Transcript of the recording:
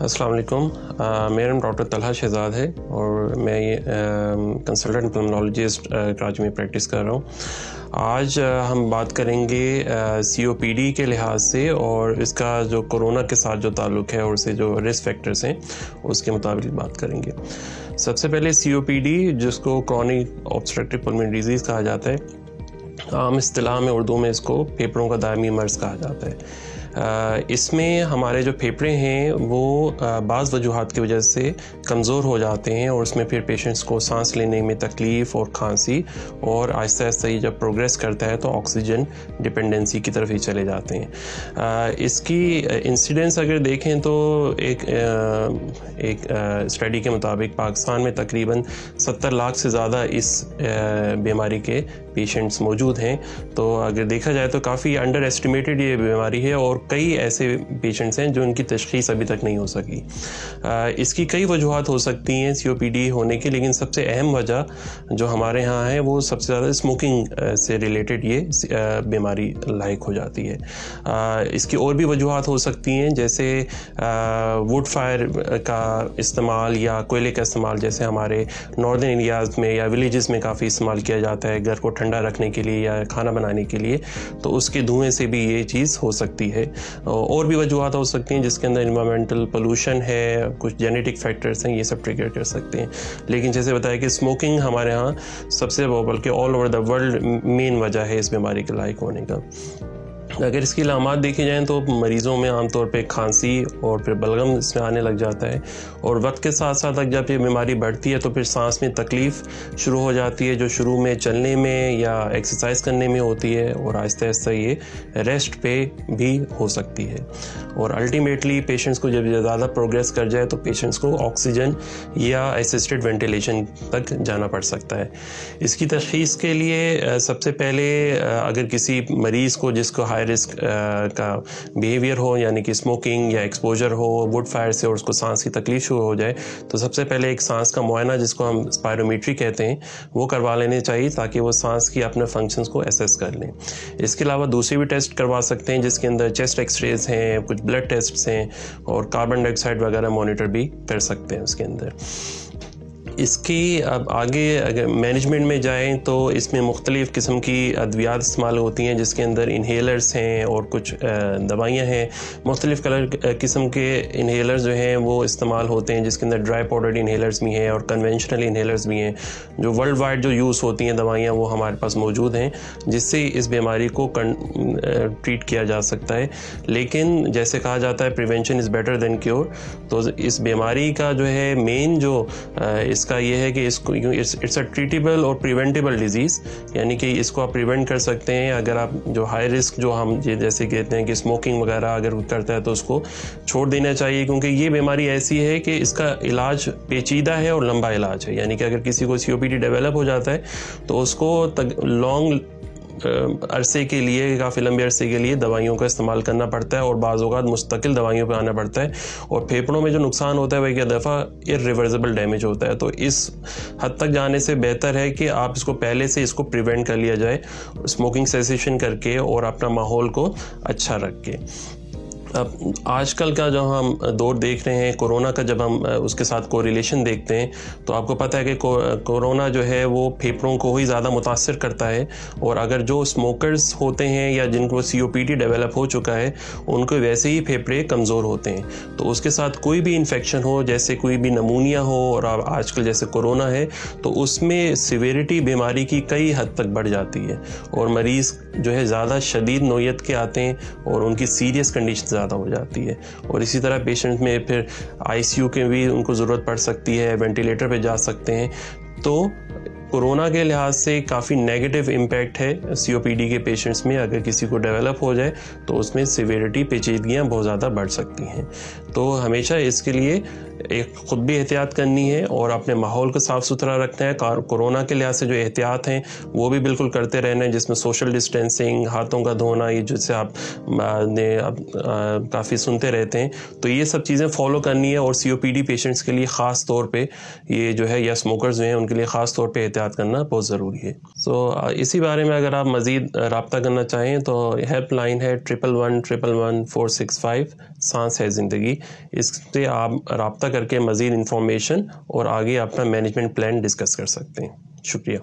अस्सलाम वालेकुम। मेरा नाम डॉक्टर तलहा शहजाद है और मैं कंसल्टेंट पल्मोनोलॉजिस्ट कराची में प्रैक्टिस कर रहा हूँ। आज हम बात करेंगे COPD के लिहाज से और इसका जो कोरोना के साथ जो ताल्लुक़ है और उससे जो रिस्क फैक्टर्स हैं उसके मुताबिक बात करेंगे। सबसे पहले COPD, जिसको क्रॉनिक ऑब्स्ट्रक्टिव पल्मोनरी डिजीज़ कहा जाता है, आम इस्तिलाह में उर्दू में इसको फेफड़ों का दायमी मर्ज़ कहा जाता है। इसमें हमारे जो फेफड़े हैं वो बाज़ वजूहात की वजह से कमज़ोर हो जाते हैं और उसमें फिर पेशेंट्स को सांस लेने में तकलीफ़ और खांसी और आहिस्ता आहिस्ता ही जब प्रोग्रेस करता है तो ऑक्सीजन डिपेंडेंसी की तरफ ही चले जाते हैं। इसकी इंसिडेंस अगर देखें तो एक स्टडी के मुताबिक पाकिस्तान में तकरीबन 70 लाख से ज़्यादा इस बीमारी के पेशेंट्स मौजूद हैं। तो अगर देखा जाए तो काफ़ी अंडर एस्टिमेटेड ये बीमारी है और कई ऐसे पेशेंट्स हैं जो उनकी तशख़ीस अभी तक नहीं हो सकी। इसकी कई वजूहात हो सकती हैं COPD होने की, लेकिन सबसे अहम वजह जो हमारे यहाँ है वो सबसे ज़्यादा स्मोकिंग से रिलेटेड ये बीमारी लायक हो जाती है। इसकी और भी वजूहात हो सकती हैं, जैसे वुड फायर का इस्तेमाल या कोयले का इस्तेमाल, जैसे हमारे नॉर्दर्न एरियाज़ में या विलेजेस में काफ़ी इस्तेमाल किया जाता है घर को ठंडा रखने के लिए या खाना बनाने के लिए, तो उसके धुएँ से भी ये चीज़ हो सकती है। और भी वजूहात हो सकती हैं जिसके अंदर इन्वायरमेंटल पोल्यूशन है, कुछ जेनेटिक फैक्टर्स हैं, ये सब ट्रिगर कर सकते हैं। लेकिन जैसे बताया कि स्मोकिंग हमारे यहाँ सबसे बल्कि all over the world main वजह है इस बीमारी के लायक होने का। अगर इसकी अलामात देखी जाएँ तो मरीज़ों में आमतौर पे खांसी और फिर बलगम इसमें आने लग जाता है और वक्त के साथ साथ जब ये बीमारी बढ़ती है तो फिर सांस में तकलीफ़ शुरू हो जाती है, जो शुरू में चलने में या एक्सरसाइज करने में होती है और आहिस्ता आहिस्ता ये रेस्ट पे भी हो सकती है। और अल्टीमेटली पेशेंट्स को जब ज़्यादा प्रोग्रेस कर जाए तो पेशेंट्स को ऑक्सीजन या असिस्टेड वेंटिलेशन तक जाना पड़ सकता है। इसकी तशख़ीस के लिए सबसे पहले अगर किसी मरीज़ को जिसको हाई रिस्क का बिहेवियर हो, यानी कि स्मोकिंग या एक्सपोजर हो वुड फायर से और उसको सांस की तकलीफ शुरू हो जाए, तो सबसे पहले एक सांस का मुआयना जिसको हम स्पायरोमीट्री कहते हैं वो करवा लेने चाहिए ताकि वो सांस की अपने फंक्शंस को एसेस कर लें। इसके अलावा दूसरी भी टेस्ट करवा सकते हैं जिसके अंदर चेस्ट एक्सरेज हैं, कुछ ब्लड टेस्ट्स हैं और कार्बन डाइऑक्साइड वगैरह मॉनिटर भी कर सकते हैं उसके अंदर। इसकी अब आगे अगर मैनेजमेंट में जाएं तो इसमें मुख्तलिफ़ किस्म की अद्वियात इस्तेमाल होती हैं जिसके अंदर इन्हेलर्स हैं और कुछ दवाइयाँ हैं। मुख्तलिफ़ किस्म के इन्हेलर्स जो हैं वो इस्तेमाल होते हैं जिसके अंदर ड्राई पाउडर्ड इन्हेलर्स भी हैं और कन्वेंशनल इन्हेलर्स भी हैं। जो वर्ल्ड वाइड जो यूज़ होती हैं दवाइयाँ वो हमारे पास मौजूद हैं जिससे इस बीमारी को ट्रीट किया जा सकता है। लेकिन जैसे कहा जाता है prevention is better than cure, तो इस बीमारी का जो है मेन जो इसका ये है कि इसको इट्स अ ट्रीटेबल और प्रिवेंटेबल डिजीज़, यानी कि इसको आप प्रिवेंट कर सकते हैं। अगर आप जो हाई रिस्क जो हम जैसे कहते हैं कि स्मोकिंग वगैरह अगर करता है तो उसको छोड़ देना चाहिए, क्योंकि ये बीमारी ऐसी है कि इसका इलाज पेचीदा है और लंबा इलाज है। यानी कि अगर किसी को COPD डेवलप हो जाता है तो उसको लॉन्ग अरसे के लिए, काफ़ी लंबे अरसे के लिए दवाइयों का इस्तेमाल करना पड़ता है और बाज़ औक़ात मुस्तकिल दवाइयों पे आना पड़ता है और फेफड़ों में जो नुकसान होता है वह एक दफ़ा इर्रिवर्सिबल डैमेज होता है। तो इस हद तक जाने से बेहतर है कि आप इसको पहले से इसको प्रिवेंट कर लिया जाए स्मोकिंग सेसेशन करके और अपना माहौल को अच्छा रख के। अब आजकल का जो हम दौर देख रहे हैं कोरोना का, जब हम उसके साथ कोरिलेशन देखते हैं तो आपको पता है कि कोरोना जो है वो फेफड़ों को ही ज़्यादा मुतासिर करता है और अगर जो स्मोकर्स होते हैं या जिनको COPD डेवलप हो चुका है उनको वैसे ही फेफड़े कमज़ोर होते हैं। तो उसके साथ कोई भी इन्फेक्शन हो, जैसे कोई भी नमूनिया हो और आजकल जैसे कोरोना है, तो उसमें सिवियरिटी बीमारी की कई हद तक बढ़ जाती है और मरीज़ जो है ज़्यादा शदीद नोयत के आते हैं और उनकी सीरियस कंडीशन ज़्यादा हो जाती है। और इसी तरह पेशेंट में फिर ICU के भी उनको ज़रूरत पड़ सकती है, वेंटिलेटर पे जा सकते हैं। तो कोरोना के लिहाज से काफ़ी नेगेटिव इम्पैक्ट है COPD के पेशेंट्स में। अगर किसी को डेवलप हो जाए तो उसमें सिवियरिटी पेचीदगियाँ बहुत ज़्यादा बढ़ सकती हैं। तो हमेशा इसके लिए ایک خود بھی احتیاط کرنی ہے اور اپنے ماحول کو صاف ستھرا رکھنا ہے. کورونا کے لحاظ سے جو احتیاط ہیں وہ بھی بالکل کرتے رہنا ہے, جس میں سوشل ڈسٹینسنگ, ہاتھوں کا دھونا, یہ جس سے آپ نے کافی سنتے رہتے ہیں, تو یہ سب چیزیں فالو کرنی ہے. اور COPD پیشنٹس کے لیے خاص طور پہ یہ جو ہے, یا اسموکرز جو ہیں ان کے لیے خاص طور پہ احتیاط کرنا بہت ضروری ہے. اسی بارے میں اگر آپ مزید رابطہ کرنا چاہیں تو ہیلپ لائن ہے 11111465 سانس ہے زندگی. اس سے آپ رابطہ کر کے مزید انفارمیشن اور آگے اپنا مینجمنٹ پلان ڈسکس کر سکتے ہیں. شکریہ.